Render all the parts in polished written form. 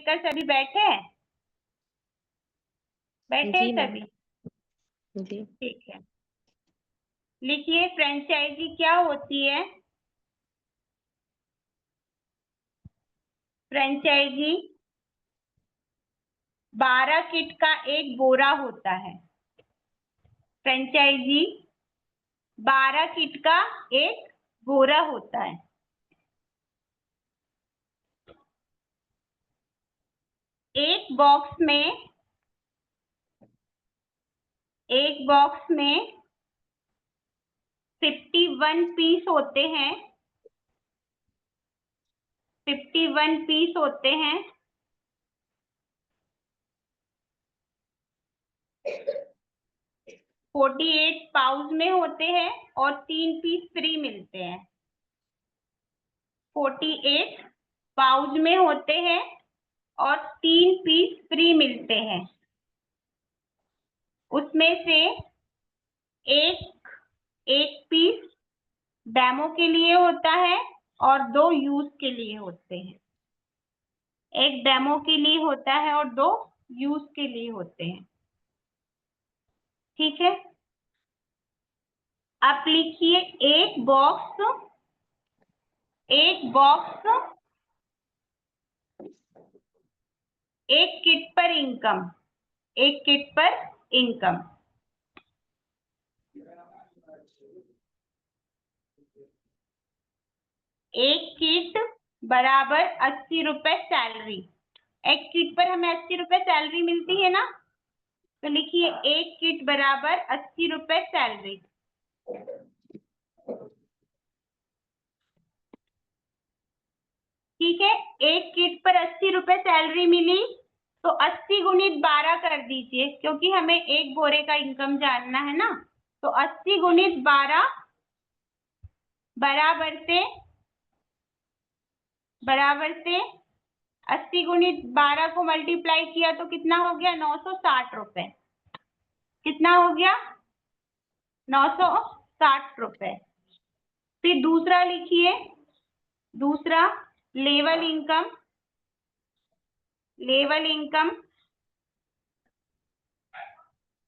लेकर सभी बैठे हैं? बैठे हैं जी मैम। सभी? जी ठीक है, लिखिए फ्रेंचाइजी क्या होती है। फ्रेंचाइजी 12 किट का एक बोरा होता है। फ्रेंचाइजी 12 किट का एक बोरा होता है। एक बॉक्स में 51 पीस होते हैं। 51 पीस होते हैं। 48 पाउच में होते हैं और 3 पीस फ्री मिलते हैं। 48 पाउच में होते हैं और 3 पीस फ्री मिलते हैं। उसमें से एक पीस डेमो के लिए होता है और 2 यूज के लिए होते हैं। एक डेमो के लिए होता है और 2 यूज के लिए होते हैं। ठीक है, आप लिखिए एक बॉक्स एक किट पर इनकम। एक किट पर इनकम। एक किट बराबर 80 रुपए सैलरी। एक किट पर हमें 80 रुपए सैलरी मिलती है ना, तो लिखिए एक किट बराबर 80 रुपए सैलरी। ठीक है, एक किट पर 80 रुपए सैलरी मिली तो 80 गुणित 12 कर दीजिए, क्योंकि हमें एक बोरे का इनकम जानना है ना। तो 80 गुणित 12 बराबर से 80 गुणित 12 को मल्टीप्लाई किया तो कितना हो गया? 960 रुपए। कितना हो गया? 960 रुपए। फिर दूसरा लिखिए, दूसरा लेवल इनकम।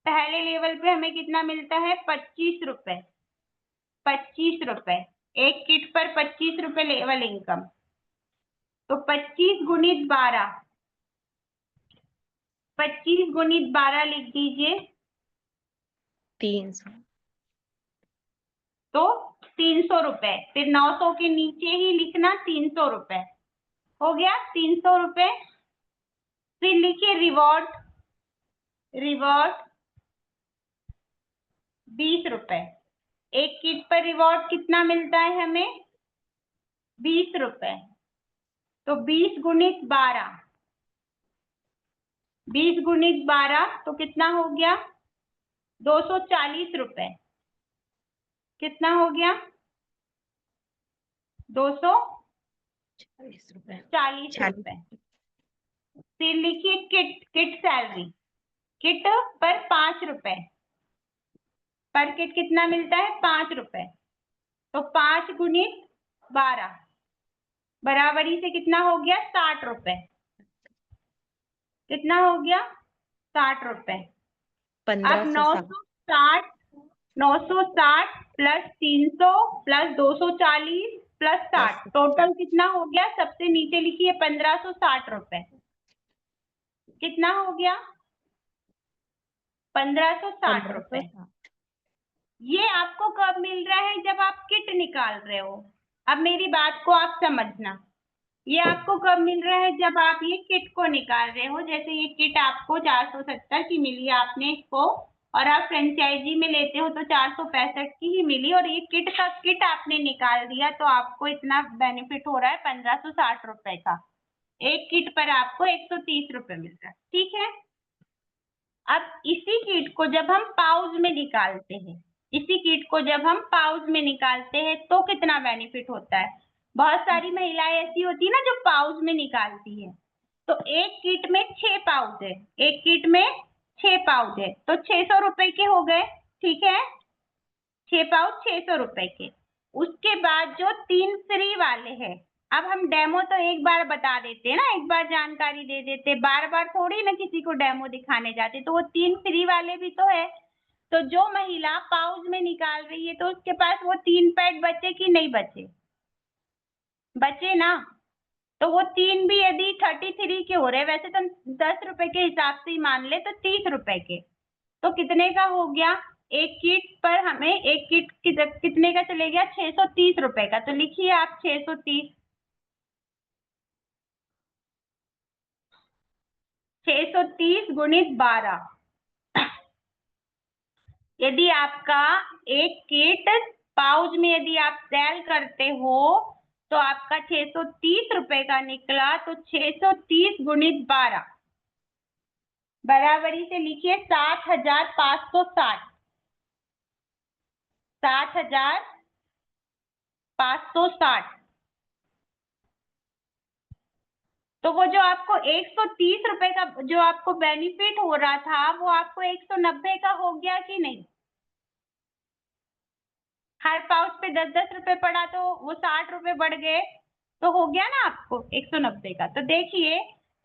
पहले लेवल पे हमें कितना मिलता है? 25 रुपए। 25 रुपए एक किट पर 25 रुपए लेवल इनकम। तो 25 गुणित 12 लिख दीजिए। 300। तो 300 रुपए। फिर 900 के नीचे ही लिखना 300 रुपए। हो गया 300 रुपए। फिर लिखिए रिवॉर्ड 20 रुपए। एक किट पर रिवॉर्ड कितना मिलता है हमें? 20 रुपए। तो 20 गुणित 12 तो कितना हो गया? 240 रुपए। कितना हो गया? 240 रुपए। फिर लिखिए किट सैलरी। किट पर 5 रुपए। पर किट कितना मिलता है? 5 रुपए। तो 5 गुणित 12 बराबरी से कितना हो गया? 60 रुपए। कितना हो गया? 60 रुपए। अब 960 प्लस 300 प्लस 240 प्लस 60 टोटल कितना हो गया? सबसे नीचे लिखिए 1560 रुपए। कितना हो गया? 1560 रुपए। ये आपको कब मिल रहा है? जब आप किट निकाल रहे हो। अब मेरी बात को आप समझना, ये आपको कब मिल रहा है? जब आप ये किट को निकाल रहे हो। जैसे ये किट आपको 470 की मिली, आपने इसको और आप फ्रेंचाइजी में लेते हो तो 465 की ही मिली, और ये किट आपने निकाल दिया तो आपको इतना बेनिफिट हो रहा है 1560 रुपए का। एक किट पर आपको 130 रुपए मिल रहा है। ठीक है, अब इसी किट को जब हम पाउच में निकालते हैं तो कितना बेनिफिट होता है? बहुत सारी महिलाएं ऐसी होती है ना जो पाउच में निकालती है। तो एक किट में 6 पाउच है। एक किट में 6 पाउच है तो 600 रुपए के हो गए। ठीक है, 6 पाउच 600 रुपए के। उसके बाद जो 3 फ्री वाले हैं, अब हम डेमो तो एक बार बता देते हैं ना, एक बार जानकारी दे देते, बार बार थोड़ी ना किसी को डेमो दिखाने जाते। तो वो 3 फ्री वाले भी तो है। तो जो महिला पाउच में निकाल रही है तो उसके पास वो 3 पैड बचे कि नहीं बचे? बचे ना। तो वो 3 भी यदि 33 के हो रहे, वैसे तो 10 रुपए के हिसाब से ही मान ले तो 30 रुपए के, तो कितने का हो गया? एक किट पर हमें एक किट कितने का चले गया? 630 रुपए का। तो लिखिए आप 630, 630 गुणित 12। यदि आपका एक किट पाउच में यदि आप सेल करते हो तो आपका 630 रुपए का निकला। तो 630 गुणित 12 बराबरी से लिखिए 7,560। 7,560। तो वो जो आपको 130 रुपए का जो आपको बेनिफिट हो रहा था वो आपको 190 का हो गया कि नहीं? हर पाउच पे 10-10 रुपए पड़ा तो वो 60 रुपए बढ़ गए, तो हो गया ना आपको 190 का। तो देखिए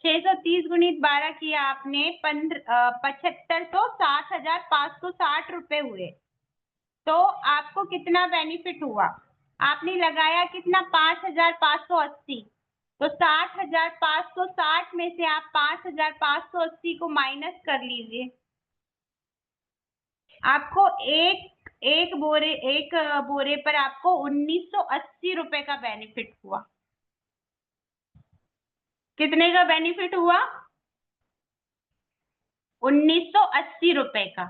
630 गुणित 12 किया आपने 75, तो 7,560 रुपए हुए। तो आपको कितना बेनिफिट हुआ? आपने लगाया कितना? 5,580। तो 7,560 में से आप 5,580 को माइनस कर लीजिए। आपको एक बोरे पर आपको 1,980 रुपए का बेनिफिट हुआ। कितने का बेनिफिट हुआ? 1,980 रुपए का।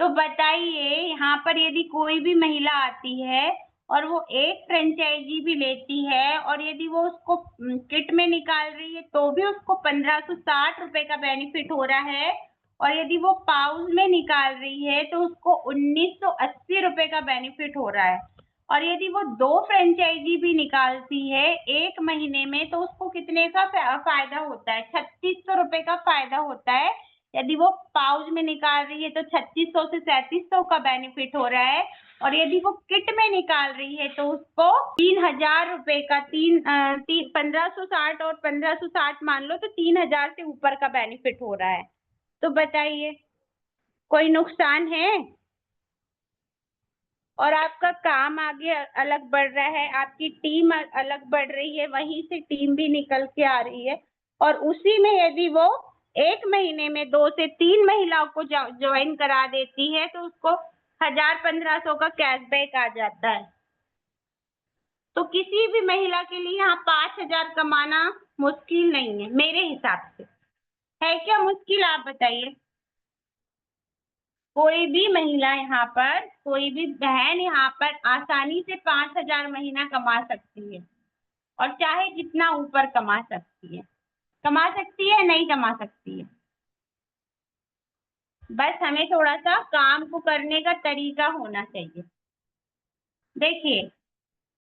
तो बताइए यहाँ पर यदि कोई भी महिला आती है और वो एक फ्रेंचाइजी भी लेती है और यदि वो उसको किट में निकाल रही है तो भी उसको 1,560 रुपए का बेनिफिट हो रहा है, और यदि वो पाउच में निकाल रही है तो उसको 1,980 रुपए का बेनिफिट हो रहा है। और यदि वो 2 फ्रेंचाइजी भी निकालती है एक महीने में तो उसको कितने का फायदा होता है? 3,600 रुपए का फायदा होता है। यदि वो पाउच में निकाल रही है तो 3,600 से 3,700 का बेनिफिट हो रहा है, और यदि वो किट में निकाल रही है तो उसको 3,000 रुपए का 1,560 और 1,560 मान लो तो 3,000 से ऊपर का बेनिफिट हो रहा है। तो बताइए कोई नुकसान है? और आपका काम आगे अलग बढ़ रहा है, आपकी टीम अलग बढ़ रही है, वहीं से टीम भी निकल के आ रही है। और उसी में यदि वो एक महीने में 2 से 3 महिलाओं को ज्वाइन करा देती है तो उसको 1,000-1,500 का कैशबैक आ जाता है। तो किसी भी महिला के लिए यहाँ 5,000 कमाना मुश्किल नहीं है मेरे हिसाब से। है क्या मुश्किल? आप बताइए। कोई भी महिला यहाँ पर, कोई भी बहन यहाँ पर आसानी से 5,000 महीना कमा सकती है, और चाहे जितना ऊपर कमा सकती है। कमा सकती है, नहीं कमा सकती है? बस हमें थोड़ा सा काम को करने का तरीका होना चाहिए। देखिए